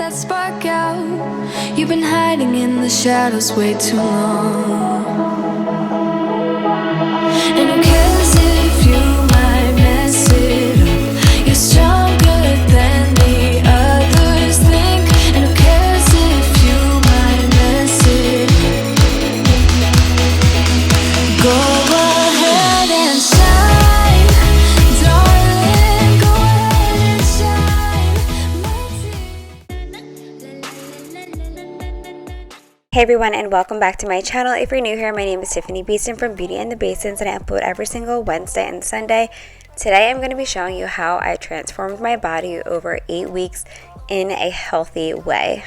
that spark out. You've been hiding in the shadows way too long. And who cares if you might mess it up? You're stronger than the others think. And who cares if you might mess it up? Go ahead and shine, darling, go ahead and shine. Hey everyone, and welcome back to my channel. If you're new here, my name is Tiffany Beaston from Beauty and the Beastons, and I upload every single Wednesday and Sunday. Today I'm going to be showing you how I transformed my body over 8 weeks in a healthy way.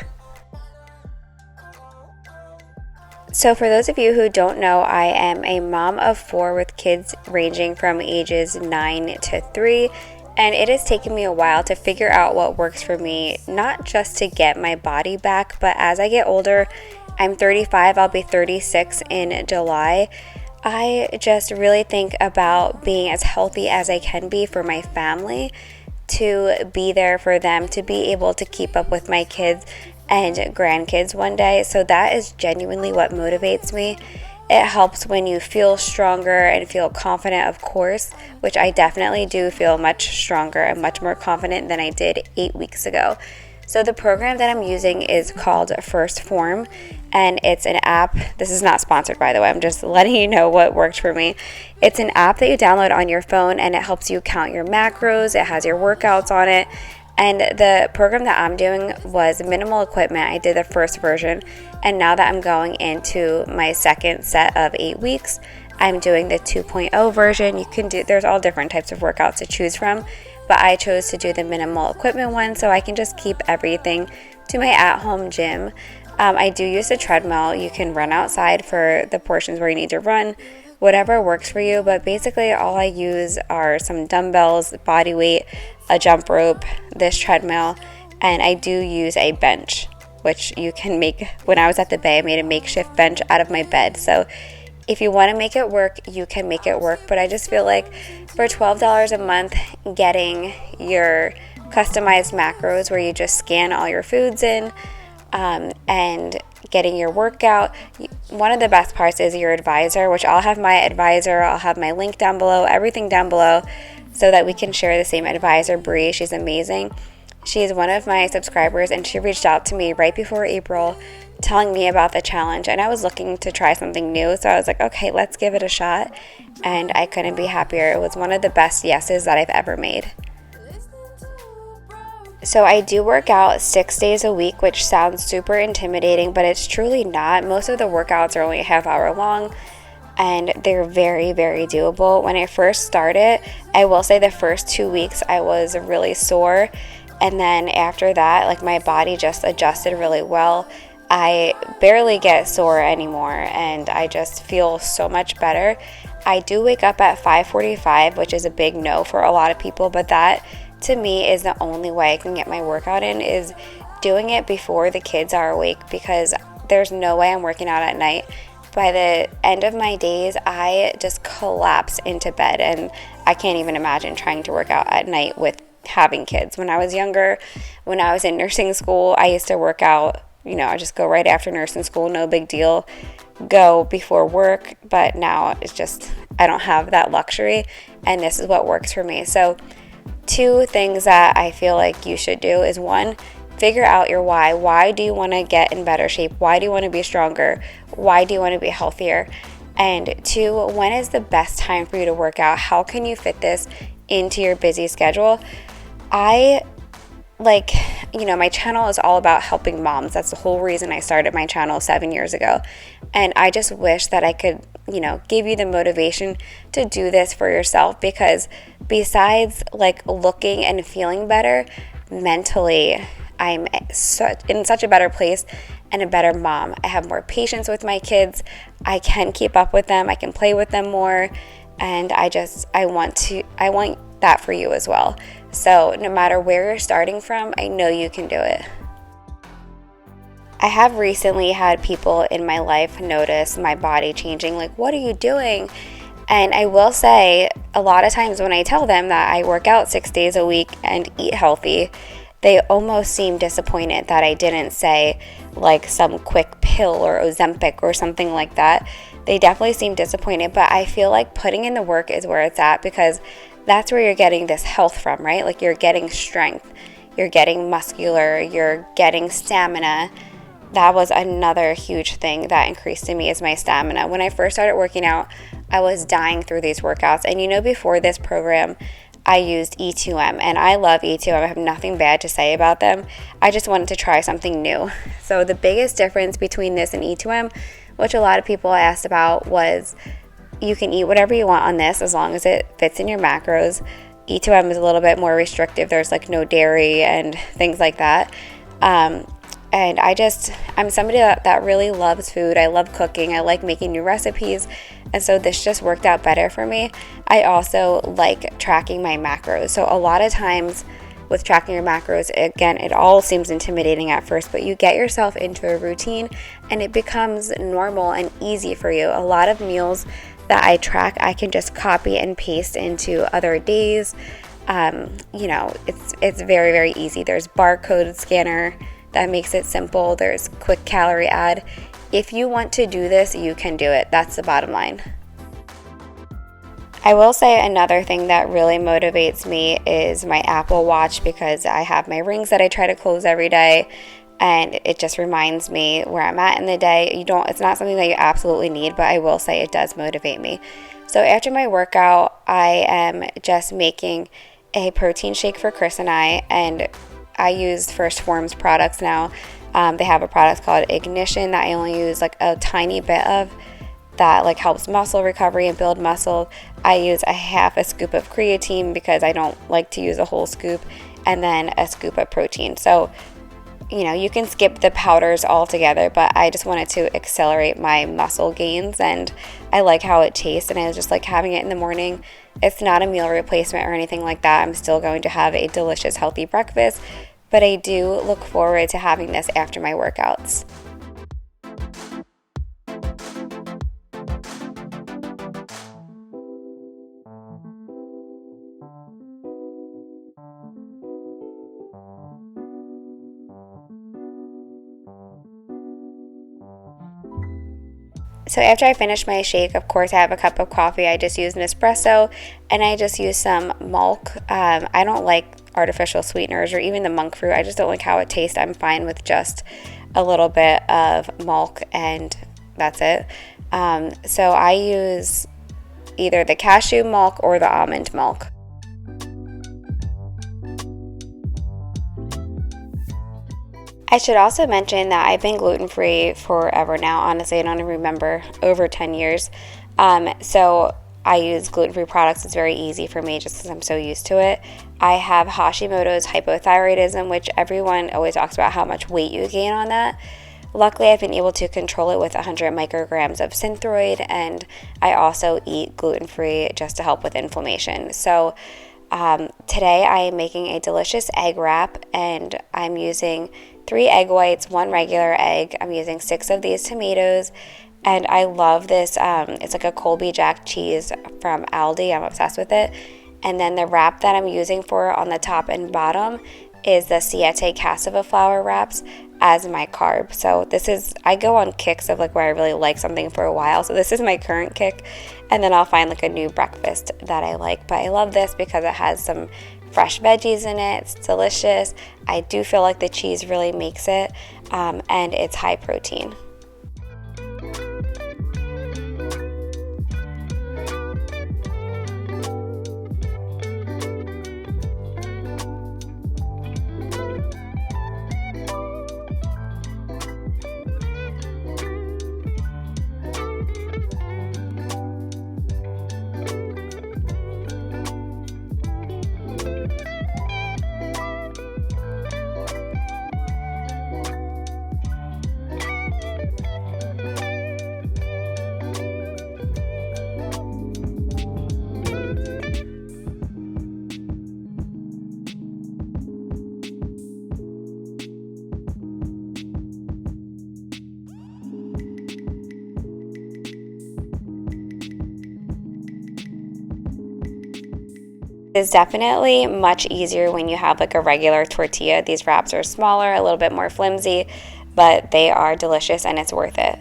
So for those of you who don't know, I am a mom of 4 with kids ranging from ages 9 to 3. And it has taken me a while to figure out what works for me, not just to get my body back, but as I get older, I'm 35, I'll be 36 in July. I just really think about being as healthy as I can be for my family, to be there for them, to be able to keep up with my kids and grandkids one day. So that is genuinely what motivates me. It helps when you feel stronger and feel confident, of course, which I definitely do feel much stronger and much more confident than I did 8 weeks ago. So the program that I'm using is called First Form, and it's an app. This is not sponsored, by the way. I'm just letting you know what worked for me. It's an app that you download on your phone, and it helps you count your macros. It has your workouts on it. And the program that I'm doing was minimal equipment. I did the first version, and now that I'm going into my second set of 8 weeks, I'm doing the 2.0 version. You can do, there's all different types of workouts to choose from, but I chose to do the minimal equipment one so I can just keep everything to my at-home gym. I do use a treadmill. You can run outside for the portions where you need to run, whatever works for you, but basically all I use are some dumbbells, body weight, a jump rope, this treadmill, and I do use a bench, which you can make. When I was at the Bay, I made a makeshift bench out of my bed. So if you want to make it work, you can make it work, but I just feel like for $12 a month, getting your customized macros where you just scan all your foods in, and getting your workout. One of the best parts is your advisor, which I'll have my advisor, I'll have my link down below, everything down below, so that we can share the same advisor. Bree, she's amazing. She's one of my subscribers, and she reached out to me right before April telling me about the challenge, and I was looking to try something new, so I was like, okay, let's give it a shot, and I couldn't be happier. It was one of the best yeses that I've ever made. So I do work out 6 days a week, which sounds super intimidating, but it's truly not. Most of the workouts are only a half hour long, and they're very, very doable. When I first started, I will say the first 2 weeks I was really sore, and then after that, like, my body just adjusted really well. I barely get sore anymore, and I just feel so much better. I do wake up at 5:45, which is a big no for a lot of people, but that to me is the only way I can get my workout in, is doing it before the kids are awake, because there's no way I'm working out at night. By the end of my days, I just collapse into bed, and I can't even imagine trying to work out at night with having kids. When I was younger, when I was in nursing school, I used to work out, I just go right after nursing school, no big deal, go before work, but now it's just, I don't have that luxury, and this is what works for me. So 2 things that I feel like you should do is, 1, figure out your why. Why do you want to get in better shape? Why do you want to be stronger? Why do you want to be healthier? And 2, when is the best time for you to work out? How can you fit this into your busy schedule? My channel is all about helping moms. That's the whole reason I started my channel 7 years ago. And I just wish that I could, give you the motivation to do this for yourself, because besides looking and feeling better, mentally, I'm in such a better place and a better mom. I have more patience with my kids. I can keep up with them. I can play with them more. And I want that for you as well. So no matter where you're starting from, I know you can do it. I have recently had people in my life notice my body changing, like, what are you doing? And I will say, a lot of times when I tell them that I work out 6 days a week and eat healthy, they almost seem disappointed that I didn't say like some quick pill or Ozempic or something like that. They definitely seem disappointed, but I feel like putting in the work is where it's at, because that's where you're getting this health from, right? Like you're getting strength, you're getting muscular, you're getting stamina. That was another huge thing that increased in me, is my stamina. When I first started working out, I was dying through these workouts. And you know, before this program, I used E2M, and I love E2M. I have nothing bad to say about them. I just wanted to try something new. So the biggest difference between this and E2M, which a lot of people asked about, was you can eat whatever you want on this as long as it fits in your macros. E2M is a little bit more restrictive. There's like no dairy and things like that. And I'm somebody that really loves food. I love cooking. I like making new recipes. And so this just worked out better for me. I also like tracking my macros. So a lot of times with tracking your macros, again, it all seems intimidating at first, but you get yourself into a routine and it becomes normal and easy for you. A lot of meals that I track, I can just copy and paste into other days. It's very, very easy. There's barcode scanner that makes it simple. There's quick calorie add. If you want to do this, you can do it. That's the bottom line. I will say another thing that really motivates me is my Apple Watch, because I have my rings that I try to close every day, and it just reminds me where I'm at in the day. It's not something that you absolutely need, but I will say it does motivate me. So after my workout, I am just making a protein shake for Chris and I, and I use First Form's products now. They have a product called Ignition that I only use like a tiny bit of, that like helps muscle recovery and build muscle. I use a half a scoop of creatine because I don't like to use a whole scoop, and then a scoop of protein. So, you can skip the powders altogether, but I just wanted to accelerate my muscle gains, and I like how it tastes, and I just like having it in the morning. It's not a meal replacement or anything like that. I'm still going to have a delicious, healthy breakfast, but I do look forward to having this after my workouts. So after I finish my shake, of course, I have a cup of coffee. I just use an espresso, and I just use some milk. I don't like artificial sweeteners or even the monk fruit. I just don't like how it tastes. I'm fine with just a little bit of milk, and that's it. So I use either the cashew milk or the almond milk. I should also mention that I've been gluten-free forever now. Honestly, I don't even remember, over 10 years. So I use gluten-free products. It's very easy for me just because I'm so used to it. I have Hashimoto's hypothyroidism, which everyone always talks about how much weight you gain on that. Luckily, I've been able to control it with 100 micrograms of Synthroid, and I also eat gluten-free just to help with inflammation. So today I am making a delicious egg wrap, and I'm using 3 egg whites, 1 regular egg. I'm using 6 of these tomatoes, and I love this. It's like a Colby Jack cheese from Aldi. I'm obsessed with it. And then the wrap that I'm using for on the top and bottom is the Siete cassava flour wraps as my carb. So I go on kicks of like where I really like something for a while. So this is my current kick, and then I'll find like a new breakfast that I like. But I love this because it has some fresh veggies in it. It's delicious. I do feel like the cheese really makes it, and it's high protein. It's definitely much easier when you have like a regular tortilla. These wraps are smaller, a little bit more flimsy, but they are delicious and it's worth it.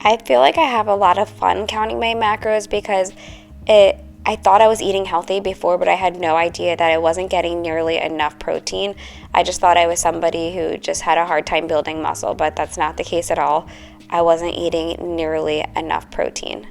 I feel like I have a lot of fun counting my macros because I thought I was eating healthy before, but I had no idea that I wasn't getting nearly enough protein. I just thought I was somebody who just had a hard time building muscle, but that's not the case at all. I wasn't eating nearly enough protein.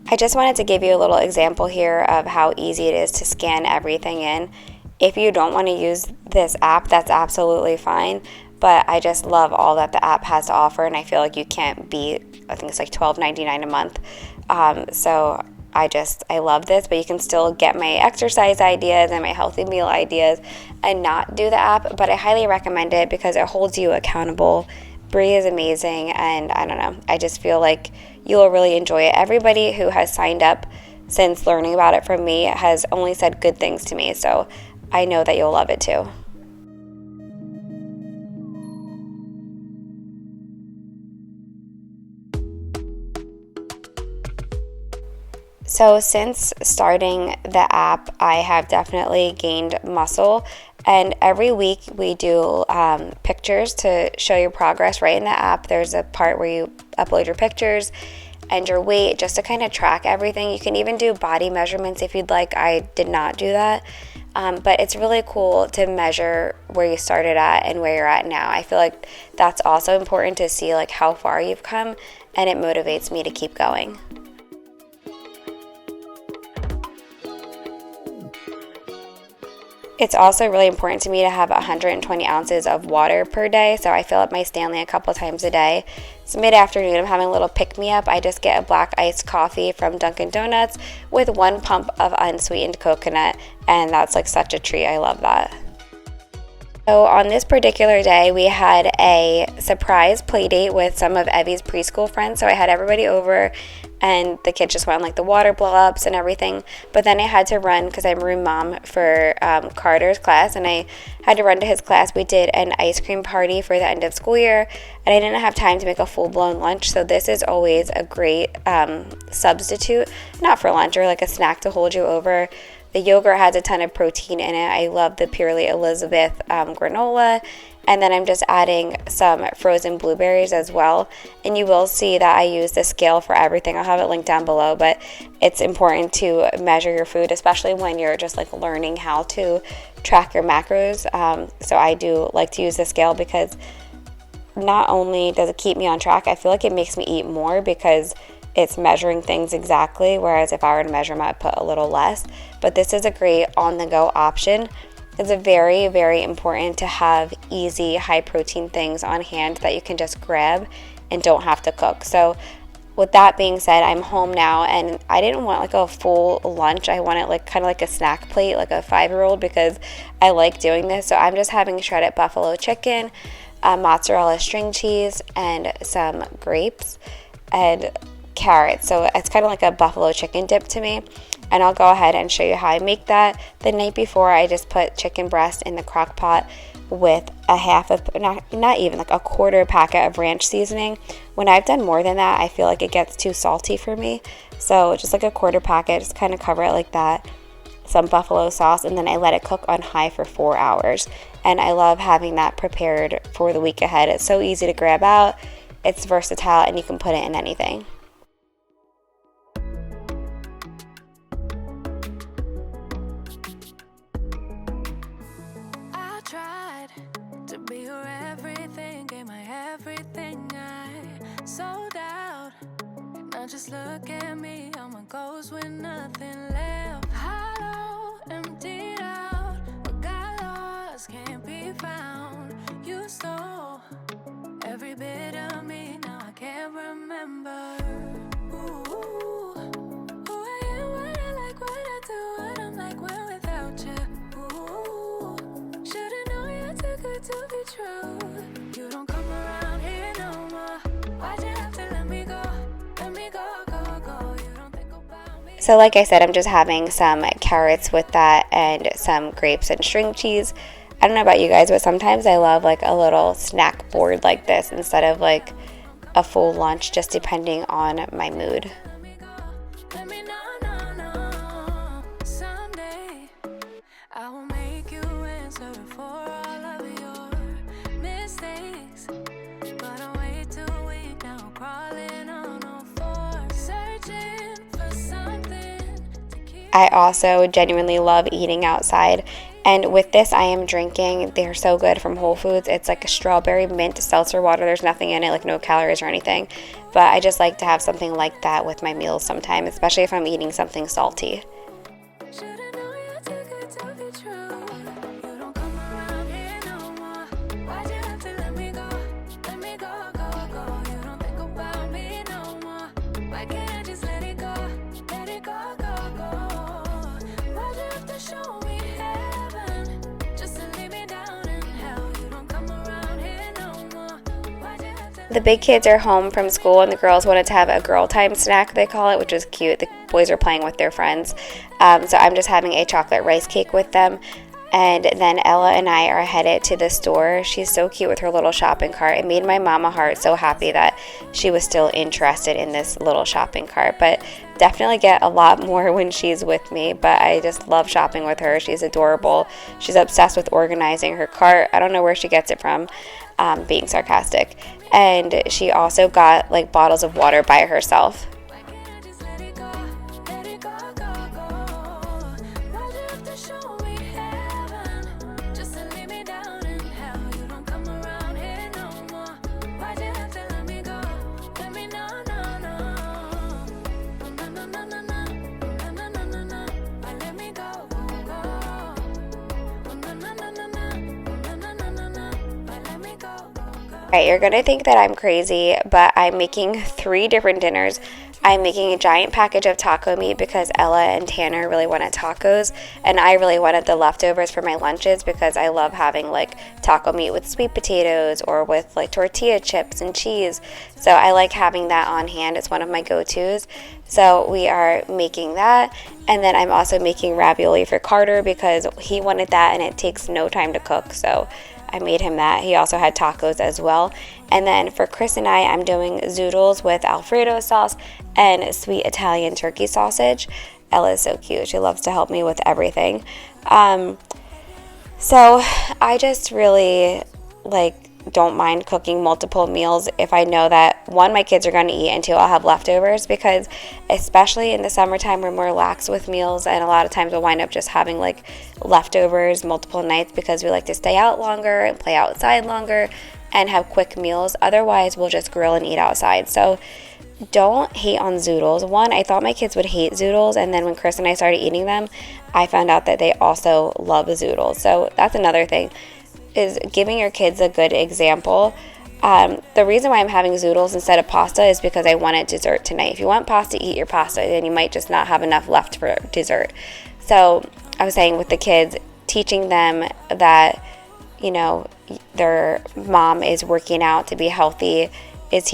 I just wanted to give you a little example here of how easy it is to scan everything in. If you don't want to use this app, that's absolutely fine. But I just love all that the app has to offer, and I feel like you can't beat, I think it's like $12.99 a month. So I love this, but you can still get my exercise ideas and my healthy meal ideas and not do the app. But I highly recommend it because it holds you accountable. Brie is amazing, and I don't know, I just feel like you'll really enjoy it. Everybody who has signed up since learning about it from me has only said good things to me, so I know that you'll love it too. So since starting the app, I have definitely gained muscle, and every week we do pictures to show your progress right in the app. There's a part where you upload your pictures and your weight just to kind of track everything. You can even do body measurements if you'd like. I did not do that, but it's really cool to measure where you started at and where you're at now. I feel like that's also important to see like how far you've come, and it motivates me to keep going. It's also really important to me to have 120 ounces of water per day, so I fill up my Stanley a couple times a day. So mid-afternoon, I'm having a little pick-me-up. I just get a black iced coffee from Dunkin' Donuts with 1 pump of unsweetened coconut, and that's like such a treat. I love that. So on this particular day, we had a surprise play date with some of Evie's preschool friends. So I had everybody over, and the kids just went on like the water blow-ups and everything. But then I had to run because I'm room mom for Carter's class, and I had to run to his class. We did an ice cream party for the end of school year, and I didn't have time to make a full-blown lunch. So this is always a great substitute, not for lunch or like a snack to hold you over. The yogurt has a ton of protein in it. I love the Purely Elizabeth granola. And then I'm just adding some frozen blueberries as well. And you will see that I use the scale for everything. I'll have it linked down below. But it's important to measure your food, especially when you're just like learning how to track your macros. So I do like to use the scale because not only does it keep me on track, I feel like it makes me eat more because it's measuring things exactly, whereas if I were to measure them, I'd put a little less. But this is a great on-the-go option. It's very, very important to have easy, high-protein things on hand that you can just grab and don't have to cook. So with that being said, I'm home now, and I didn't want like a full lunch. I wanted like kind of like a snack plate, like a 5-year-old, because I like doing this. So I'm just having shredded buffalo chicken, mozzarella string cheese, and some grapes, and carrots. So it's kind of like a buffalo chicken dip to me, and I'll go ahead and show you how I make that. The night before, I just put chicken breast in the crock pot with a half of, not even like a quarter packet of ranch seasoning. When I've done more than that, I feel like it gets too salty for me, so just like a quarter packet, just kind of cover it like that. Some buffalo sauce, and then I let it cook on high for 4 hours, and I love having that prepared for the week ahead. It's so easy to grab out, it's versatile, and you can put it in anything. Just look at me, I'm a goes with nothing left. Hollow, emptied out. What got lost can't be found. You stole every bit of me. Now I can't remember. Ooh, who I am, what I like, what I do, what I'm like when without you. Ooh, should've known you're too good to be true. You don't come around here no more. Why'd you have to let me go? Let me go, go, go. You don't think about me. So like I said, I'm just having some carrots with that and some grapes and string cheese. I don't know about you guys, but sometimes I love like a little snack board like this instead of like a full lunch, just depending on my mood. Let me go. Let me know, no, no. Someday I will make you answer for all of your mistakes. But I'm way too weak now, crawling on all fours, searching for something to keep. I also genuinely love eating outside. And with this, I am drinking, they're so good, from Whole Foods. It's like a strawberry mint seltzer water. There's nothing in it, like no calories or anything. But I just like to have something like that with my meals sometime, especially if I'm eating something salty. Should've known you're too good to be true. You don't come around here no more. Why'd you have to let me go? Let me go, go, go. You don't think about me no more. Why can't I just let it go? Let it go, go, go. Why'd you have to show me heaven just to leave me down in hell? You don't come around here no more. Why'd you have to? The big kids are home from school, and the girls wanted to have a girl time snack, they call it, which is cute. The boys are playing with their friends. So I'm just having a chocolate rice cake with them. And then Ella and I are headed to the store. She's so cute with her little shopping cart. It made my mama heart so happy that she was still interested in this little shopping cart. But definitely get a lot more when she's with me. But I just love shopping with her. She's adorable. She's obsessed with organizing her cart. I don't know where she gets it from, being sarcastic. And she also got like bottles of water by herself. Why can't I just let it go? Let it go, go, go. Why'd you have to show me heaven just to leave me down in hell? You don't come around here no more. Why'd you have to let me go? Let me know, no, no. No, no, no, no, no. No, no, no, no, no. Why let me go, go, go. No, no, no, no, no, no. No, no, no, no, no. Why let me go, go, go. Alright, you're gonna think that I'm crazy, but I'm making 3 different dinners. I'm making a giant package of taco meat because Ella and Tanner really wanted tacos, and I really wanted the leftovers for my lunches because I love having like taco meat with sweet potatoes or with like tortilla chips and cheese. So I like having that on hand. It's one of my go-tos. So we are making that, and then I'm also making ravioli for Carter because he wanted that and it takes no time to cook. So I made him that. He also had tacos as well. And then for Chris and I'm doing zoodles with Alfredo sauce and sweet Italian turkey sausage. Ella is so cute. She loves to help me with everything. So I just really don't mind cooking multiple meals if I know that 1, my kids are going to eat, and 2, I'll have leftovers, because especially in the summertime we're more lax with meals, and a lot of times we'll wind up just having like leftovers multiple nights because we like to stay out longer and play outside longer and have quick meals. Otherwise we'll just grill and eat outside. So don't hate on zoodles. 1, I thought my kids would hate zoodles, and then when Chris and I started eating them, I found out that they also love zoodles. So that's another thing, is giving your kids a good example. The reason why I'm having zoodles instead of pasta is because I wanted dessert tonight. If you want pasta, eat your pasta, then you might just not have enough left for dessert. So I was saying with the kids, teaching them that, you know, their mom is working out to be healthy, is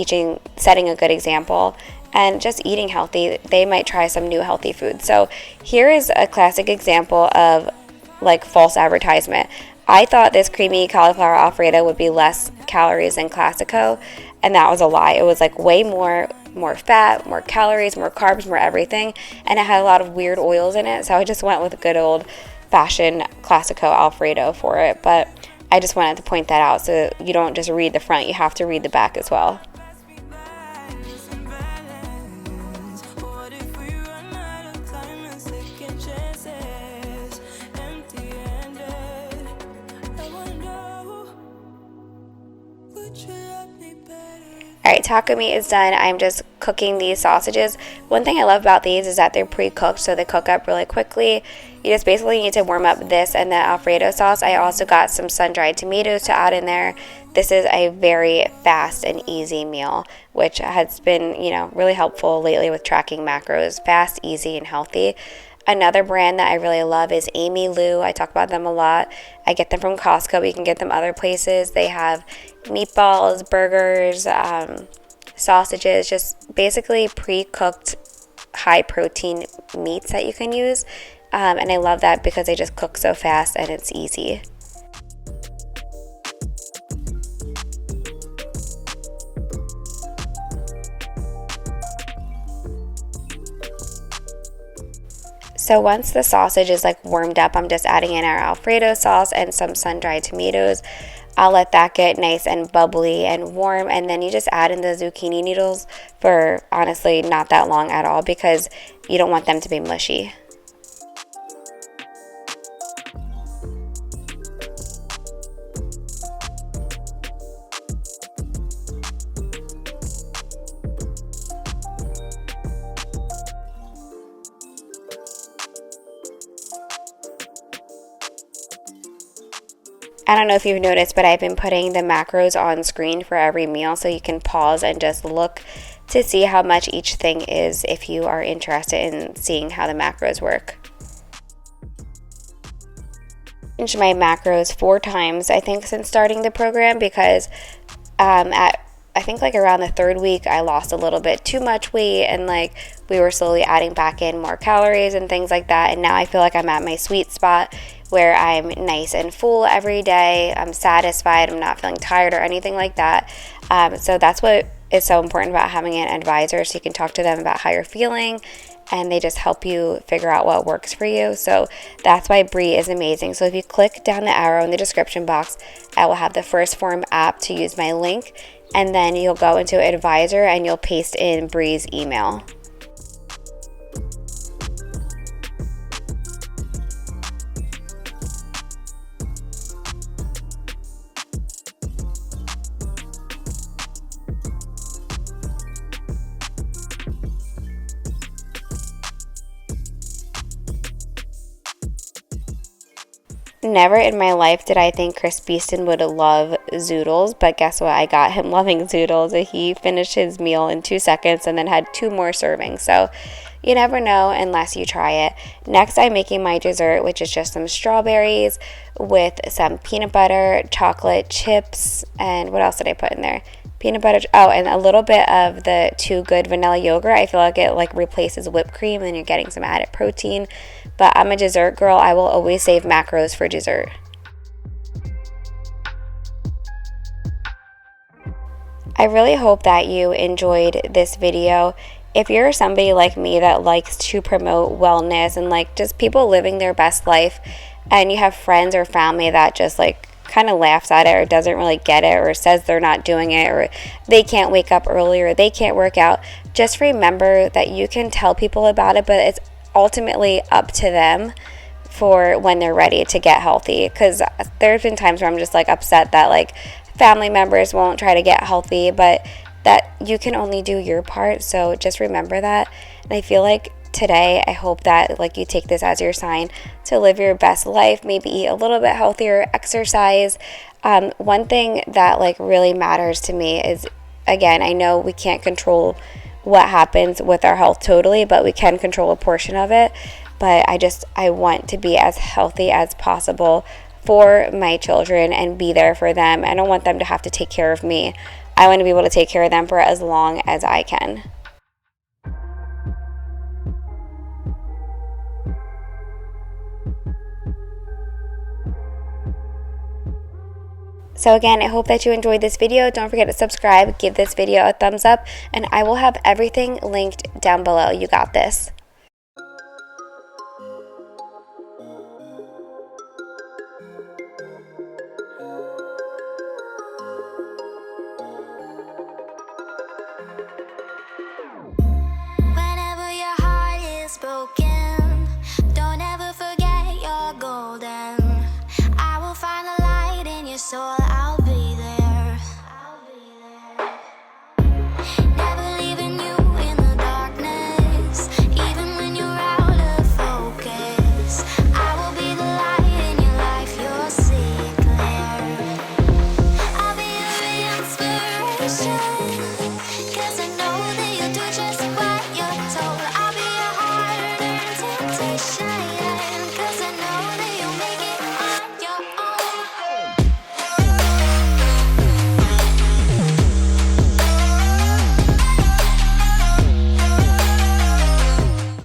setting a good example, and just eating healthy. They might try some new healthy food. So here is a classic example of like false advertisement. I thought this creamy cauliflower Alfredo would be less calories than Classico, and that was a lie. It was like way more fat, more calories, more carbs, more everything, and it had a lot of weird oils in it. So I just went with a good old fashioned Classico Alfredo for it. But I just wanted to point that out so you don't just read the front, you have to read the back as well. Alright, taco meat is done. I'm just cooking these sausages. One thing I love about these is that they're pre-cooked, so they cook up really quickly. You just basically need to warm up this and the Alfredo sauce. I also got some sun-dried tomatoes to add in there. This is a very fast and easy meal, which has been, really helpful lately with tracking macros. Fast, easy, and healthy. Another brand that I really love is Amy Lou. I talk about them a lot. I get them from Costco, but you can get them other places. They have meatballs, burgers, sausages, just basically pre-cooked high-protein meats that you can use. And I love that because they just cook so fast and it's easy. So once the sausage is warmed up, I'm just adding in our Alfredo sauce and some sun-dried tomatoes. I'll let that get nice and bubbly and warm, and then you just add in the zucchini noodles for honestly not that long at all because you don't want them to be mushy. I don't know if you've noticed, but I've been putting the macros on screen for every meal so you can pause and just look to see how much each thing is if you are interested in seeing how the macros work. I changed my macros 4 times, I think, since starting the program because I think around the 3rd week I lost a little bit too much weight and we were slowly adding back in more calories and things like that, and now I feel like I'm at my sweet spot where I'm nice and full every day. I'm satisfied. I'm not feeling tired or anything like that. So that's what is so important about having an advisor, so you can talk to them about how you're feeling and they just help you figure out what works for you. So that's why Bree is amazing. So if you click down the arrow in the description box, I will have the First Form app to use my link, and then you'll go into advisor and you'll paste in Bree's email. Never in my life did I think Chris Beaston would love zoodles, but guess what? I got him loving zoodles. He finished his meal in 2 seconds and then had 2 more servings. So you never know unless you try it. Next, I'm making my dessert, which is just some strawberries with some peanut butter, chocolate chips, and what else did I put in there? Peanut butter, and a little bit of the Too Good vanilla yogurt. I feel like it replaces whipped cream and you're getting some added protein. But I'm a dessert girl. I will always save macros for dessert. I really hope that you enjoyed this video. If you're somebody like me that likes to promote wellness and just people living their best life, and you have friends or family that just kind of laughs at it or doesn't really get it or says they're not doing it or they can't wake up early or they can't work out, just remember that you can tell people about it, but it's ultimately up to them for when they're ready to get healthy. Because there's been times where I'm just upset that family members won't try to get healthy, but that you can only do your part. So just remember that. And I feel today, I hope that you take this as your sign to live your best life, maybe eat a little bit healthier, exercise. One thing that really matters to me is, again, I know we can't control what happens with our health totally, but we can control a portion of it. But I want to be as healthy as possible for my children and be there for them. I don't want them to have to take care of me. I want to be able to take care of them for as long as I can. So again, I hope that you enjoyed this video. Don't forget to subscribe, give this video a thumbs up, and I will have everything linked down below. You got this. Whenever your heart is broken, don't ever forget you're golden. I will find a light in your soul.